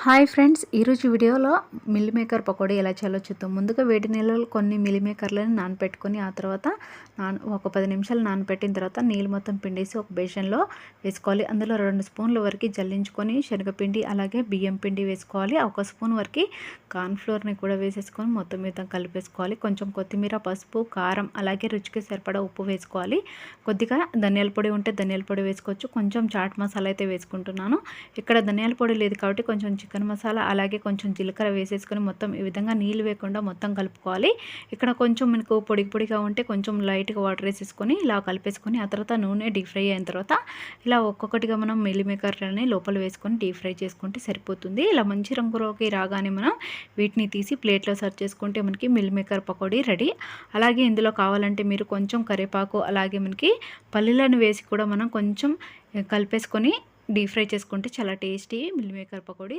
Hi friends, ఈరోజు వీడియోలో meal maker pakodi ఎలా చేయాలో చూద్దాం. ముందుగా వేడి నీళ్ళలో కొన్ని మిల్ మేకర్లను నానపెట్టుకొని ఆ తర్వాత ఒక 10 నిమిషాలు నానపెట్టిన తర్వాత నీళ్ళు మొత్తం పిండేసి ఒక బేషన్లో వేసుకోవాలి. అందులో 2 స్పూన్ల వరకు జల్లించుకొని శనగపిండి అలాగే బియ్యం పిండి వేసుకోవాలి. 1 స్పూన్ వరకు కార్న్ఫ్లోర్ని కూడా వేసేసుకొని మొత్తం మీద కలిపేసుకోవాలి. కొంచెం కొత్తిమీర, పసుపు, కారం అలాగే రుచికి సరిపడా ఉప్పు వేసుకోవాలి. కొద్దిగా ధనియాల పొడి ఉంటే ధనియాల పొడి వేసుకోవచ్చు. కొంచెం చాట్ మసాలా అయితే వేసుకుంటున్నాను. ఇక్కడ ధనియాల పొడి లేదు కాబట్టి కొంచెం చికెన్ మసాలా అలాగే కొంచెం జీలకర్ర వేసేసుకొని మొత్తం ఈ విధంగా నీళ్ళు వేయకుండా మొత్తం కలుపుకోవాలి. ఇక్కడ కొంచెం మనకు పొడిగా ఉంటే కొంచెం లైట్గా వాటర్ వేసేసుకొని ఇలా కలిపేసుకొని ఆ తర్వాత నూనె డీప్ ఫ్రై అయిన తర్వాత ఇలా ఒక్కొక్కటిగా మనం మిల్ మేకర్లని లోపల వేసుకొని డీప్ ఫ్రై చేసుకుంటే సరిపోతుంది. ఇలా మంచి రంగులోకి రాగానే మనం వీటిని తీసి ప్లేట్లో సర్వ్ చేసుకుంటే మనకి మిల్ మేకర్ పకోడీ రెడీ. అలాగే ఇందులో కావాలంటే మీరు కొంచెం కరివేపాకు అలాగే మనకి పల్లీలను వేసి కూడా మనం కొంచెం కలిపేసుకొని డీప్ ఫ్రై చేసుకుంటే చాలా టేస్టీ మిల్ మేకర్ పకోడీ